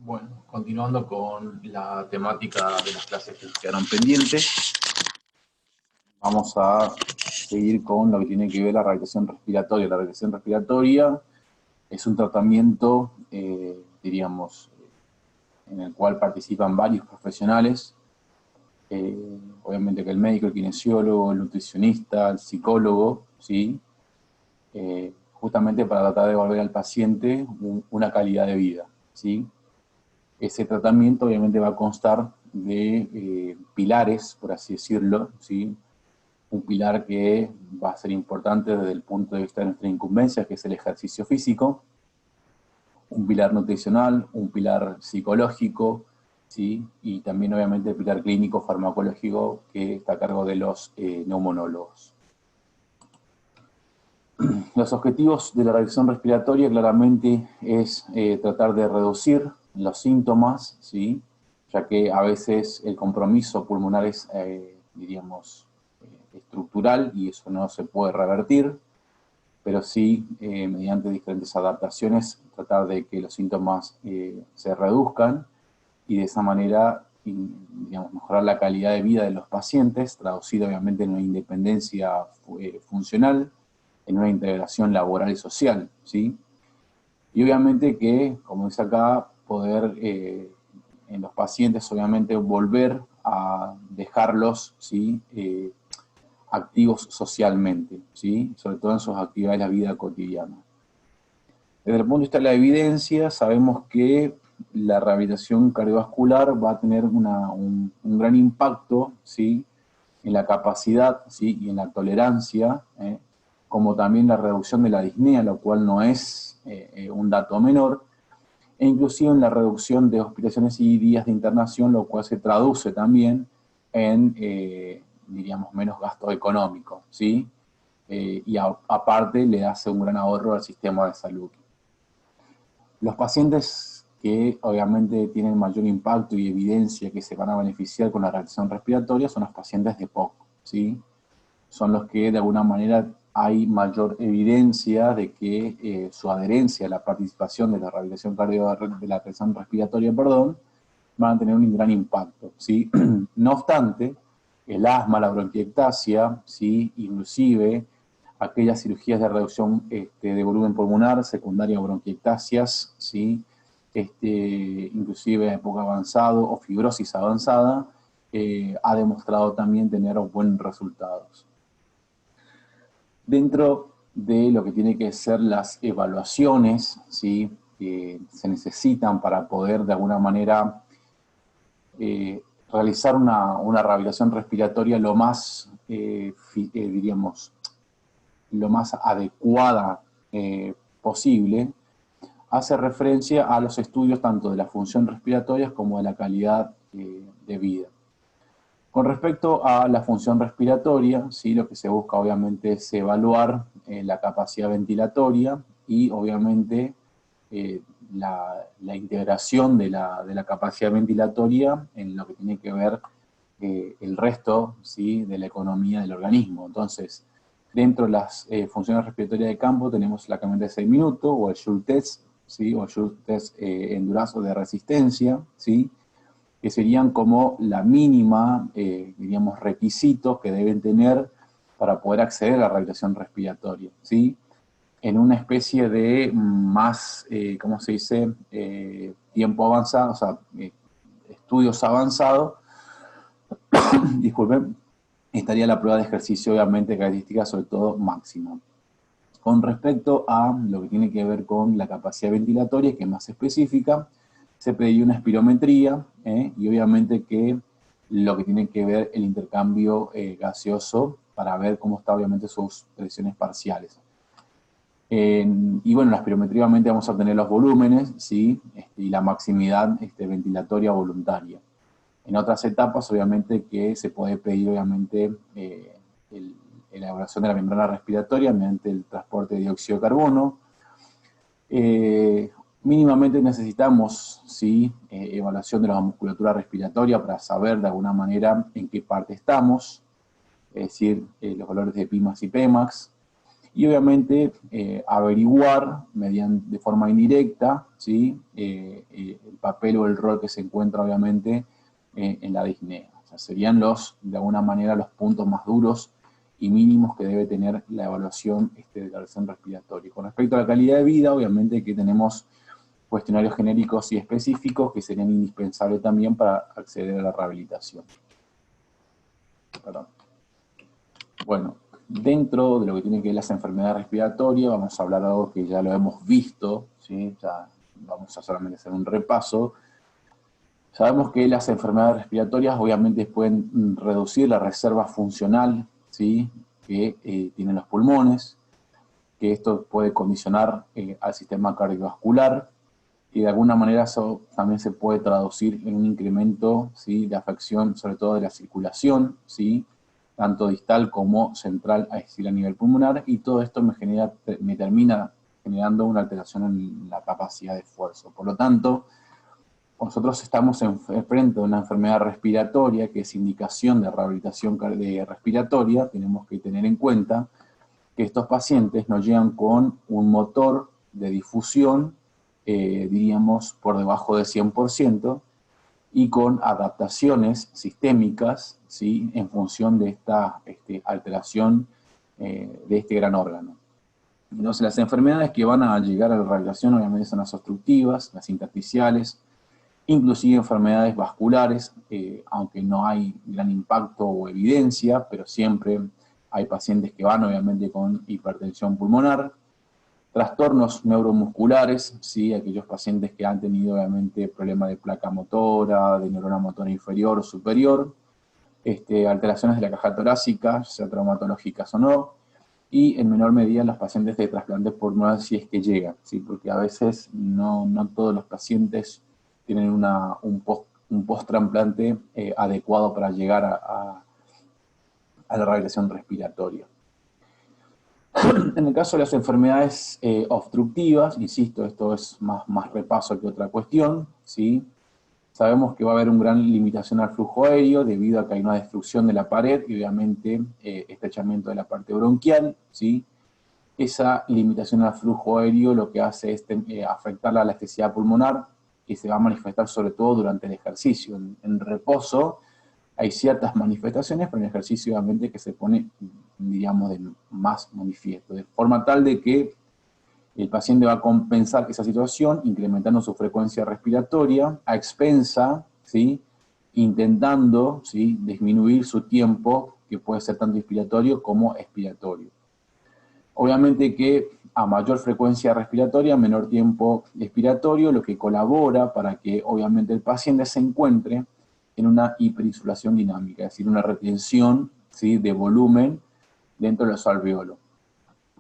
Bueno, continuando con la temática de las clases que quedaron pendientes, vamos a seguir con lo que tiene que ver la rehabilitación respiratoria. La rehabilitación respiratoria es un tratamiento, diríamos, en el cual participan varios profesionales, obviamente que el médico, el kinesiólogo, el nutricionista, el psicólogo, ¿sí? Justamente para tratar de devolver al paciente una calidad de vida, ¿sí? Ese tratamiento obviamente va a constar de pilares, por así decirlo, ¿sí? Un pilar que va a ser importante desde el punto de vista de nuestra incumbencia, que es el ejercicio físico, un pilar nutricional, un pilar psicológico, ¿sí? Y también obviamente el pilar clínico farmacológico que está a cargo de los neumonólogos. Los objetivos de la rehabilitación respiratoria claramente es tratar de reducir los síntomas, ¿sí? Ya que a veces el compromiso pulmonar es, diríamos, estructural y eso no se puede revertir, pero sí, mediante diferentes adaptaciones, tratar de que los síntomas se reduzcan y de esa manera, digamos, mejorar la calidad de vida de los pacientes, traducido obviamente en una independencia funcional, en una integración laboral y social, ¿sí? Y obviamente que, como dice acá, poder en los pacientes obviamente volver a dejarlos, ¿sí? Activos socialmente, ¿sí? Sobre todo en sus actividades de la vida cotidiana. Desde el punto de vista de la evidencia, sabemos que la rehabilitación cardiovascular va a tener un gran impacto, ¿sí? En la capacidad, ¿sí? Y en la tolerancia, como también la reducción de la disnea, lo cual no es un dato menor, e inclusive en la reducción de hospitalizaciones y días de internación, lo cual se traduce también en, diríamos, menos gasto económico, ¿sí? Y aparte le hace un gran ahorro al sistema de salud. Los pacientes que obviamente tienen mayor impacto y evidencia que se van a beneficiar con la rehabilitación respiratoria son los pacientes de POC, ¿sí? Son los que de alguna manera hay mayor evidencia de que su adherencia a la participación de la rehabilitación de la rehabilitación respiratoria, van a tener un gran impacto, ¿sí? No obstante, el asma, la bronquiectasia, ¿sí? Inclusive aquellas cirugías de reducción de volumen pulmonar, secundaria o bronquiectasias, ¿sí? Inclusive en época avanzada o fibrosis avanzada, ha demostrado también tener buenos resultados. Dentro de lo que tiene que ser las evaluaciones, ¿sí? Que se necesitan para poder de alguna manera realizar una rehabilitación respiratoria lo más, diríamos, lo más adecuada posible, hace referencia a los estudios tanto de la función respiratoria como de la calidad de vida. Con respecto a la función respiratoria, ¿sí? Lo que se busca obviamente es evaluar la capacidad ventilatoria y obviamente la integración de la capacidad ventilatoria en lo que tiene que ver el resto, ¿sí? De la economía del organismo. Entonces, dentro de las funciones respiratorias de campo tenemos la caminata de 6 minutos o el Schultz test, ¿sí? O el Schultz test endurazo de resistencia, ¿sí? Que serían como la mínima, diríamos, requisitos que deben tener para poder acceder a la rehabilitación respiratoria, ¿sí? En una especie de más, ¿cómo se dice? Tiempo avanzado, o sea, estudios avanzados, disculpen, estaría la prueba de ejercicio, obviamente, características sobre todo máxima. Con respecto a lo que tiene que ver con la capacidad ventilatoria, que es más específica, se pediría una espirometría y obviamente que lo que tiene que ver el intercambio gaseoso para ver cómo está obviamente sus presiones parciales. Y bueno, la espirometría obviamente vamos a obtener los volúmenes, ¿sí? Y la maximidad ventilatoria voluntaria. En otras etapas, obviamente, que se puede pedir, obviamente, la elaboración de la membrana respiratoria mediante el transporte de dióxido de carbono. Mínimamente necesitamos, ¿sí? Evaluación de la musculatura respiratoria para saber de alguna manera en qué parte estamos, es decir, los valores de Pimax y Pmax. y obviamente averiguar de forma indirecta, ¿sí? El papel o el rol que se encuentra obviamente en la disnea. O sea, serían de alguna manera los puntos más duros y mínimos que debe tener la evaluación de la versión respiratoria. Con respecto a la calidad de vida, obviamente que tenemos cuestionarios genéricos y específicos que serían indispensables también para acceder a la rehabilitación. Perdón. Bueno, dentro de lo que tiene que ver las enfermedades respiratorias, vamos a hablar de algo que ya lo hemos visto, ¿sí? Ya vamos a solamente hacer un repaso. Sabemos que las enfermedades respiratorias obviamente pueden reducir la reserva funcional, ¿sí? Que tienen los pulmones, que esto puede condicionar al sistema cardiovascular, y de alguna manera eso también se puede traducir en un incremento, ¿sí? De afección, sobre todo de la circulación, ¿sí? Tanto distal como central, es decir, a nivel pulmonar, y todo esto me termina generando una alteración en la capacidad de esfuerzo. Por lo tanto, nosotros estamos frente a una enfermedad respiratoria que es indicación de rehabilitación respiratoria. Tenemos que tener en cuenta que estos pacientes nos llegan con un motor de difusión, diríamos, por debajo del 100%, y con adaptaciones sistémicas, ¿sí? En función de esta alteración de este gran órgano. Entonces, las enfermedades que van a llegar a la rehabilitación obviamente son las obstructivas, las intersticiales, inclusive enfermedades vasculares, aunque no hay gran impacto o evidencia, pero siempre hay pacientes que van obviamente con hipertensión pulmonar, trastornos neuromusculares, ¿sí? Aquellos pacientes que han tenido obviamente problemas de placa motora, de neurona motora inferior o superior, alteraciones de la caja torácica, sea traumatológicas o no, y en menor medida los pacientes de trasplante pulmonar si es que llegan, ¿sí? Porque a veces no todos los pacientes tienen un post-trasplante adecuado para llegar a la rehabilitación respiratoria. En el caso de las enfermedades obstructivas, insisto, esto es más repaso que otra cuestión, ¿sí? Sabemos que va a haber una gran limitación al flujo aéreo debido a que hay una destrucción de la pared y obviamente estrechamiento de la parte bronquial, ¿sí? Esa limitación al flujo aéreo lo que hace es afectar la elasticidad pulmonar, que se va a manifestar sobre todo durante el ejercicio. En reposo hay ciertas manifestaciones, pero en ejercicio obviamente que se pone, diríamos, de más manifiesto, de forma tal de que el paciente va a compensar esa situación incrementando su frecuencia respiratoria a expensa, ¿sí? Intentando, ¿sí? Disminuir su tiempo, que puede ser tanto inspiratorio como expiratorio. Obviamente que a mayor frecuencia respiratoria, menor tiempo expiratorio, lo que colabora para que obviamente el paciente se encuentre en una hiperinsuflación dinámica, es decir, una retención, ¿sí? De volumen dentro de los alveolos.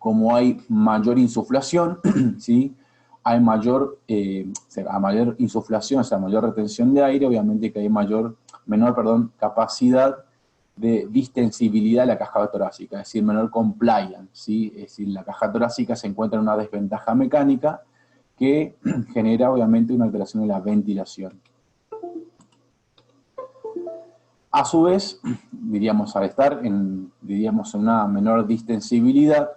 Como hay mayor insuflación, ¿sí? Hay mayor insuflación, o sea, mayor retención de aire, obviamente que hay menor capacidad de distensibilidad de la caja torácica, es decir, menor compliance, ¿sí? Es decir, la caja torácica se encuentra en una desventaja mecánica que genera obviamente una alteración en la ventilación. A su vez, diríamos, al estar en una menor distensibilidad,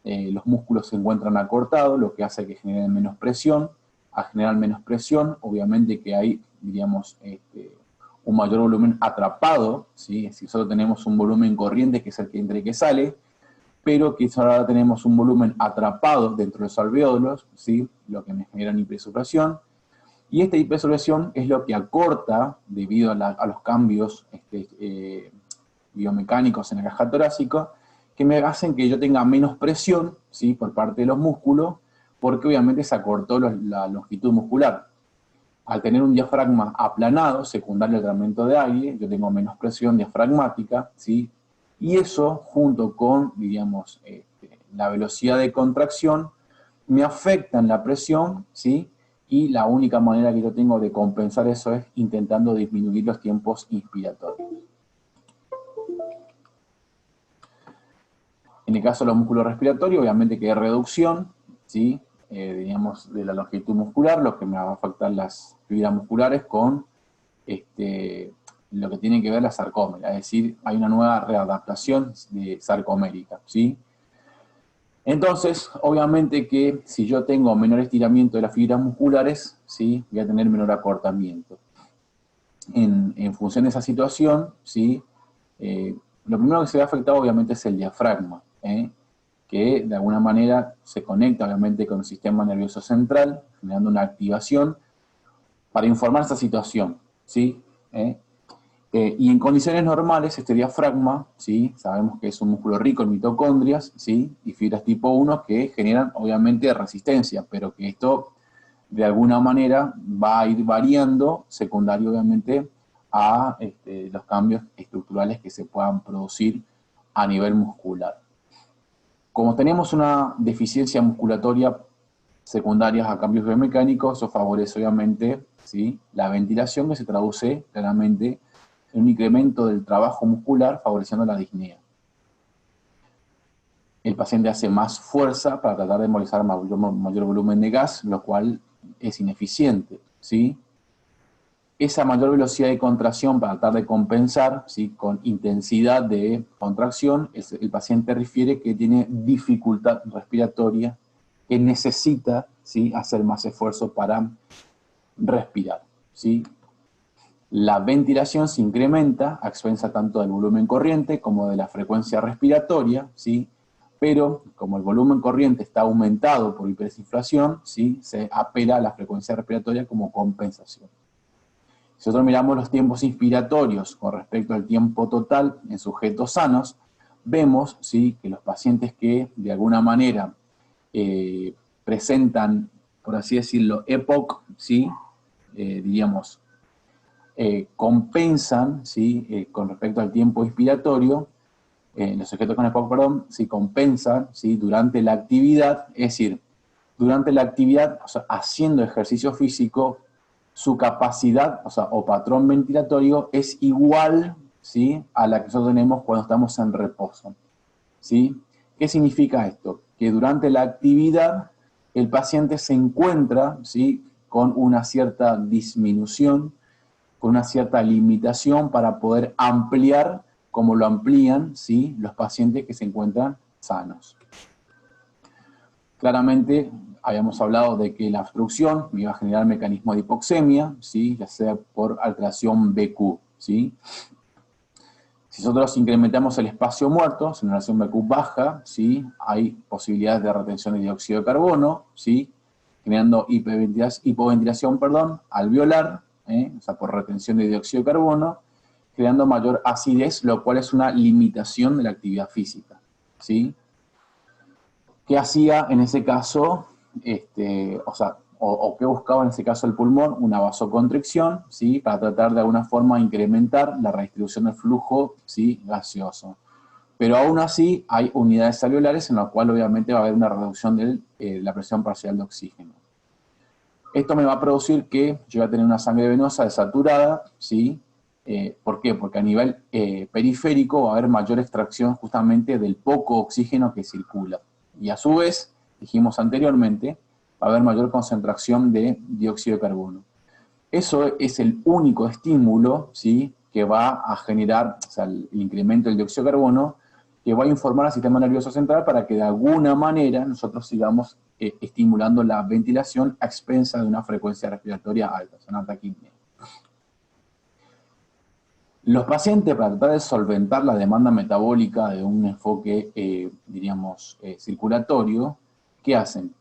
los músculos se encuentran acortados, lo que hace que generen menos presión. Al generar menos presión, obviamente que hay, diríamos, un mayor volumen atrapado, ¿sí? Es decir, solo tenemos un volumen corriente, que es el que entra y que sale, pero que ahora tenemos un volumen atrapado dentro de los alveolos, ¿sí? Lo que me genera una hiperinsuflación. Y esta hiperinsuflación es lo que acorta, debido a los cambios biomecánicos en la caja torácica, que me hacen que yo tenga menos presión, ¿sí? Por parte de los músculos, porque obviamente se acortó la longitud muscular. Al tener un diafragma aplanado, secundario al tratamiento de aire, yo tengo menos presión diafragmática, ¿sí? Y eso, junto con, diríamos, la velocidad de contracción, me afecta en la presión, ¿sí? Y la única manera que yo tengo de compensar eso es intentando disminuir los tiempos inspiratorios. En el caso de los músculos respiratorios, obviamente que hay reducción, ¿sí? Digamos, de la longitud muscular, lo que me va a afectar las fibras musculares con lo que tiene que ver la sarcómera, es decir, hay una nueva readaptación sarcomérica, ¿sí? Entonces, obviamente que si yo tengo menor estiramiento de las fibras musculares, ¿sí? Voy a tener menor acortamiento. En función de esa situación, ¿sí? Lo primero que se ve afectado obviamente es el diafragma, que de alguna manera se conecta obviamente con el sistema nervioso central, generando una activación para informar esta situación, ¿sí? Y en condiciones normales, este diafragma, ¿sí? Sabemos que es un músculo rico en mitocondrias, ¿sí? Y fibras tipo 1 que generan obviamente resistencia, pero que esto de alguna manera va a ir variando, secundario obviamente a los cambios estructurales que se puedan producir a nivel muscular. Como tenemos una deficiencia musculatoria secundaria a cambios biomecánicos, eso favorece obviamente, ¿sí? La ventilación, que se traduce claramente en un incremento del trabajo muscular favoreciendo la disnea. El paciente hace más fuerza para tratar de movilizar mayor volumen de gas, lo cual es ineficiente, ¿sí? Esa mayor velocidad de contracción para tratar de compensar, ¿sí? Con intensidad de contracción, el paciente refiere que tiene dificultad respiratoria, que necesita, ¿sí? Hacer más esfuerzo para respirar, ¿sí? La ventilación se incrementa a expensa tanto del volumen corriente como de la frecuencia respiratoria, ¿sí? Pero como el volumen corriente está aumentado por hiperinflación, ¿sí? Se apela a la frecuencia respiratoria como compensación. Si nosotros miramos los tiempos inspiratorios con respecto al tiempo total en sujetos sanos, vemos, ¿sí? Que los pacientes que de alguna manera presentan, por así decirlo, EPOC, ¿sí? Diríamos, compensan, ¿sí? Con respecto al tiempo inspiratorio, los sujetos con EPOC, perdón, ¿sí? Compensan, ¿sí? Durante la actividad, es decir, durante la actividad, o sea, haciendo ejercicio físico, su capacidad, o patrón ventilatorio es igual, ¿sí? A la que nosotros tenemos cuando estamos en reposo, ¿sí? ¿Qué significa esto? Que durante la actividad el paciente se encuentra, ¿sí? Con una cierta disminución, con una cierta limitación para poder ampliar como lo amplían, ¿sí? Los pacientes que se encuentran sanos. Claramente habíamos hablado de que la obstrucción iba a generar mecanismo de hipoxemia, ¿sí? Ya sea por alteración BQ, ¿sí? Si nosotros incrementamos el espacio muerto, generación BQ baja, ¿sí? Hay posibilidades de retención de dióxido de carbono, ¿sí? Generando hipoventilación alveolar, o sea, por retención de dióxido de carbono, creando mayor acidez, lo cual es una limitación de la actividad física, ¿sí? ¿Qué hacía en ese caso? ¿Qué buscaba en ese caso el pulmón? Una vasoconstricción, ¿sí? Para tratar de alguna forma incrementar la redistribución del flujo, ¿sí? Gaseoso. Pero aún así hay unidades alveolares en las cuales obviamente va a haber una reducción de la presión parcial de oxígeno. Esto me va a producir que yo voy a tener una sangre venosa desaturada, ¿sí? ¿Por qué? Porque a nivel periférico va a haber mayor extracción justamente del poco oxígeno que circula. Y a su vez, dijimos anteriormente, va a haber mayor concentración de dióxido de carbono. Eso es el único estímulo, ¿sí? Que va a generar, o sea, el incremento del dióxido de carbono, que va a informar al sistema nervioso central para que de alguna manera nosotros sigamos estimulando la ventilación a expensa de una frecuencia respiratoria alta, son taquipnea. Los pacientes, para tratar de solventar la demanda metabólica de un enfoque, circulatorio, ¿qué hacen?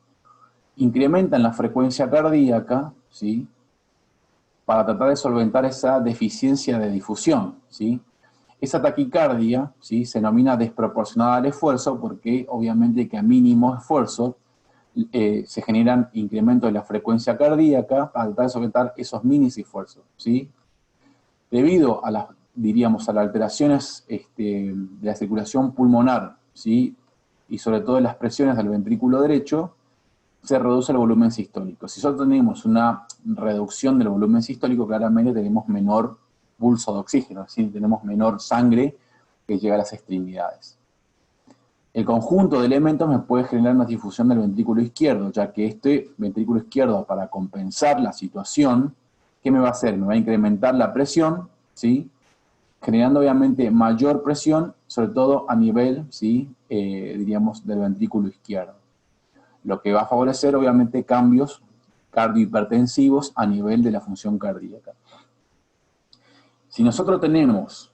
Incrementan la frecuencia cardíaca, ¿sí? Para tratar de solventar esa deficiencia de difusión, ¿sí? Esa taquicardia, ¿sí? Se denomina desproporcionada al esfuerzo porque obviamente que a mínimo esfuerzo se generan incrementos de la frecuencia cardíaca para tratar de solventar esos mini esfuerzos, ¿sí? Debido a las, a las alteraciones de la circulación pulmonar, ¿sí? Y sobre todo de las presiones del ventrículo derecho, se reduce el volumen sistólico. Si nosotros tenemos una reducción del volumen sistólico, claramente tenemos menor pulso de oxígeno, es decir, tenemos menor sangre que llega a las extremidades. El conjunto de elementos me puede generar una difusión del ventrículo izquierdo, ya que este ventrículo izquierdo, para compensar la situación, ¿qué me va a hacer? Me va a incrementar la presión, ¿sí? generando obviamente mayor presión, sobre todo a nivel, ¿sí? Diríamos, del ventrículo izquierdo. Lo que va a favorecer obviamente cambios cardiohipertensivos a nivel de la función cardíaca. Si nosotros tenemos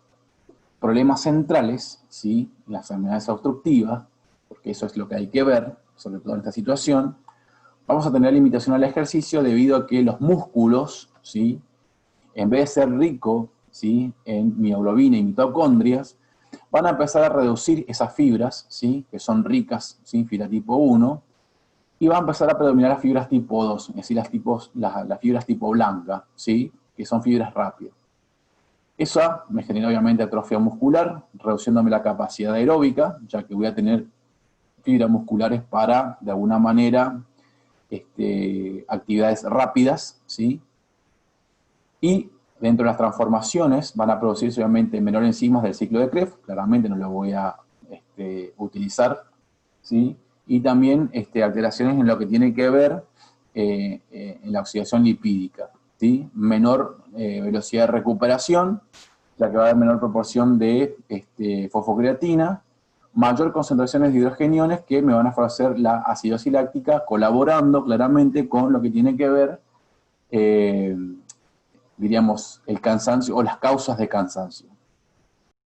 problemas centrales, ¿sí? Las enfermedades obstructivas, porque eso es lo que hay que ver, sobre todo en esta situación, vamos a tener limitación al ejercicio debido a que los músculos, ¿sí? En vez de ser ricos, ¿sí? En mioglobina y mitocondrias, van a empezar a reducir esas fibras, ¿sí? Que son ricas, ¿sí? Fibra tipo 1, y va a empezar a predominar las fibras tipo 2, es decir, las fibras tipo blanca, ¿sí? Que son fibras rápidas. Eso me genera obviamente atrofia muscular, reduciéndome la capacidad aeróbica, ya que voy a tener fibras musculares para, de alguna manera, actividades rápidas, ¿sí? Y dentro de las transformaciones van a producirse obviamente menores enzimas del ciclo de Krebs, claramente no lo voy a utilizar, ¿sí? Y también alteraciones en lo que tiene que ver en la oxidación lipídica, ¿sí? Menor velocidad de recuperación, ya que va a haber menor proporción de fosfocreatina, mayor concentraciones de hidrogeniones que me van a favorecer la acidosis láctica, colaborando claramente con lo que tiene que ver, diríamos, el cansancio o las causas de cansancio.